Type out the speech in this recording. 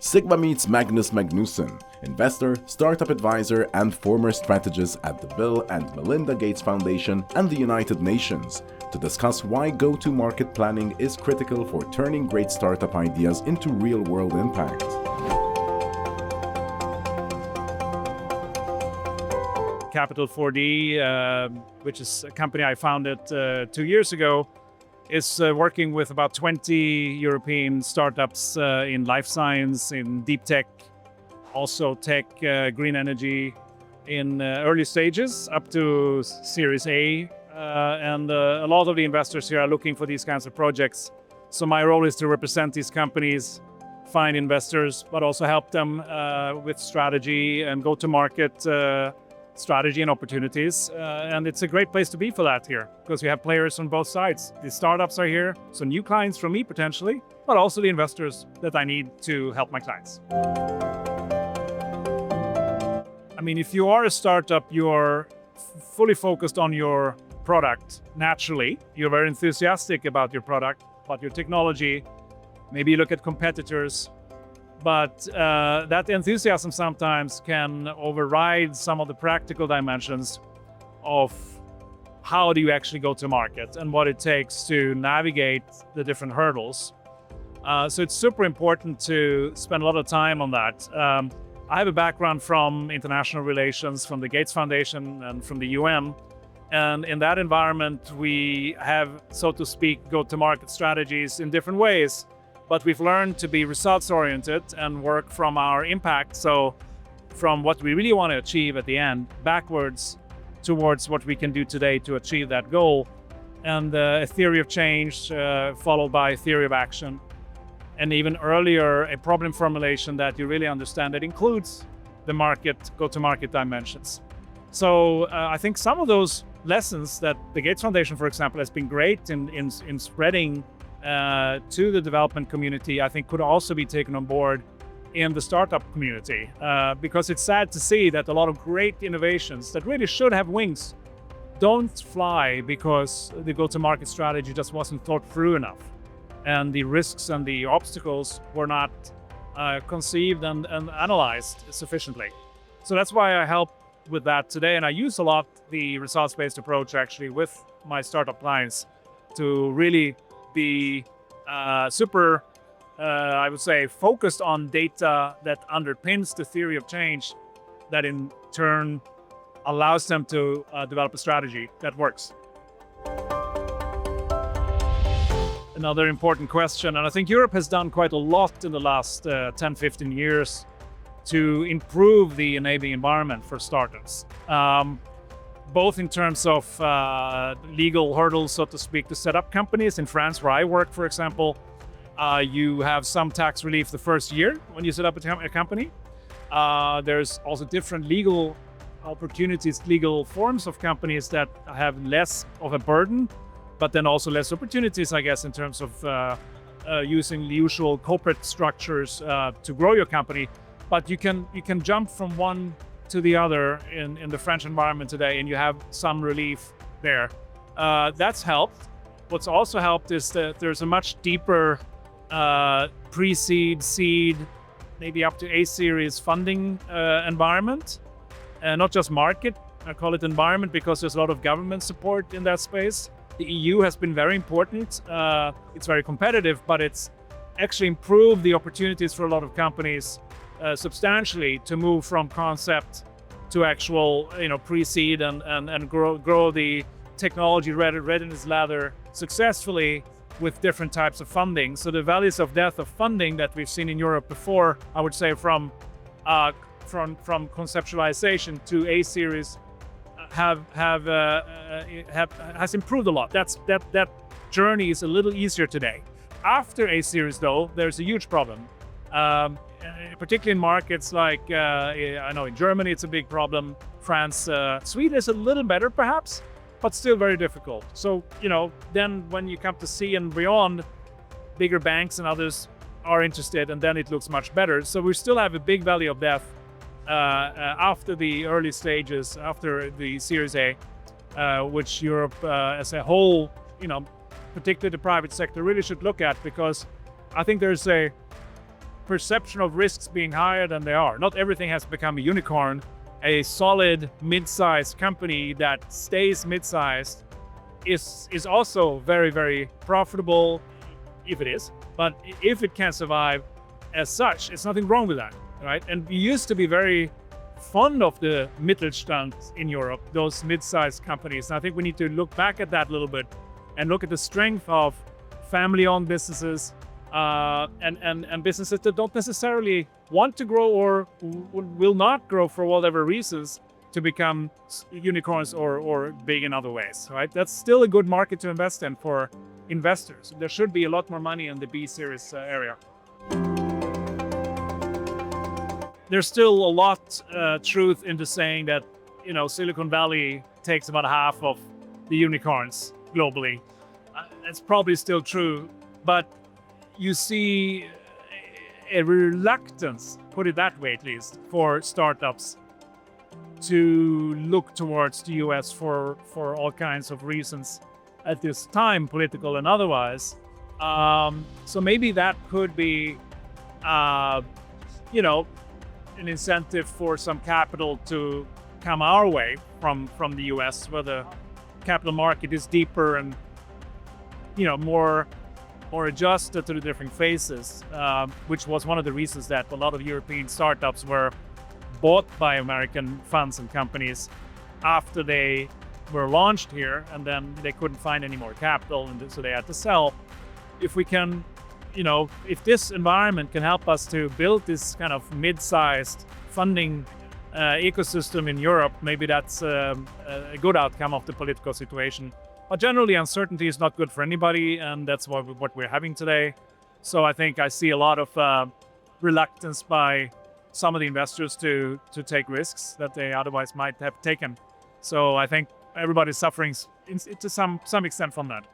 Sigma meets Magnus Magnusson, investor, startup advisor, and former strategist at the Bill and Melinda Gates Foundation and the United Nations, to discuss why go-to-market planning is critical for turning great startup ideas into real-world impact. Capital4D, which is a company I founded 2 years ago, is working with about 20 European startups in life science, in deep tech, also tech, green energy, in early stages up to Series A. And a lot of the investors here are looking for these kinds of projects. So my role is to represent these companies, find investors, but also help them with strategy and go-to-market strategy and opportunities. And it's a great place to be for that here, because we have players on both sides. The startups are here, so new clients from me potentially, but also the investors that I need to help my clients. I mean, if you are a startup, you're fully focused on your product naturally. You're very enthusiastic about your product, about your technology. Maybe you look at competitors. But that enthusiasm sometimes can override some of the practical dimensions of how do you actually go to market and what it takes to navigate the different hurdles. So it's super important to spend a lot of time on that. I have a background from international relations, from the Gates Foundation and from the UN. And in that environment, we have, so to speak, go-to-market strategies in different ways. But we've learned to be results-oriented and work from our impact, so from what we really want to achieve at the end, backwards towards what we can do today to achieve that goal. And a theory of change followed by a theory of action. And even earlier, a problem formulation that you really understand that includes the market, go-to-market dimensions. So I think some of those lessons that the Gates Foundation, for example, has been great in spreading to the development community, I think could also be taken on board in the startup community. Because it's sad to see that a lot of great innovations that really should have wings don't fly because the go-to-market strategy just wasn't thought through enough. And the risks and the obstacles were not conceived and analyzed sufficiently. So that's why I help with that today. And I use a lot the results-based approach actually with my startup clients to really be super, I would say, focused on data that underpins the theory of change that in turn allows them to develop a strategy that works. Another important question, and I think Europe has done quite a lot in the last 10, 15 years to improve the enabling environment for startups. Both in terms of legal hurdles, so to speak, to set up companies. In France, where I work, for example, you have some tax relief the first year when you set up a company. There's also different legal opportunities, legal forms of companies that have less of a burden, but then also less opportunities, I guess, in terms of using the usual corporate structures to grow your company. But you can jump from one to the other in the French environment today, and you have some relief there. That's helped. What's also helped is that there's a much deeper pre-seed, seed, maybe up to A-series funding environment. Not just market, I call it environment because there's a lot of government support in that space. The EU has been very important. It's very competitive, but it's actually improved the opportunities for a lot of companies substantially to move from concept to actual, pre-seed and grow the technology readiness ladder successfully with different types of funding. So the values of death of funding that we've seen in Europe before, I would say from conceptualization to A-series has improved a lot. That journey is a little easier today. After A-series, though, there's a huge problem. Particularly in markets like, I know in Germany it's a big problem, France, Sweden is a little better perhaps, but still very difficult. So, then when you come to C and beyond, bigger banks and others are interested, and then it looks much better. So we still have a big valley of death after the early stages, after the Series A, which Europe as a whole, particularly the private sector, really should look at, because I think there's a perception of risks being higher than they are. Not everything has become a unicorn. A solid mid-sized company that stays mid-sized is also very, very profitable, if it is. But if it can survive as such, it's nothing wrong with that, right? And we used to be very fond of the Mittelstand in Europe, those mid-sized companies. And I think we need to look back at that a little bit and look at the strength of family-owned businesses and businesses that don't necessarily want to grow or will not grow for whatever reasons to become unicorns or big in other ways, right? That's still a good market to invest in for investors. There should be a lot more money in the B series area. There's still a lot truth into saying that, you know, Silicon Valley takes about half of the unicorns globally. It's probably still true, but you see a reluctance, put it that way at least, for startups to look towards the US for all kinds of reasons at this time, political and otherwise. So maybe that could be, you know, an incentive for some capital to come our way from the US, where the capital market is deeper and, you know, more adjusted to the different phases, which was one of the reasons that a lot of European startups were bought by American funds and companies after they were launched here, and then they couldn't find any more capital, and so they had to sell. If we can, you know, if this environment can help us to build this kind of mid-sized funding ecosystem in Europe, maybe that's a good outcome of the political situation. But generally, uncertainty is not good for anybody, and that's what we're having today. So I think I see a lot of reluctance by some of the investors to take risks that they otherwise might have taken. So I think everybody's suffering to some extent from that.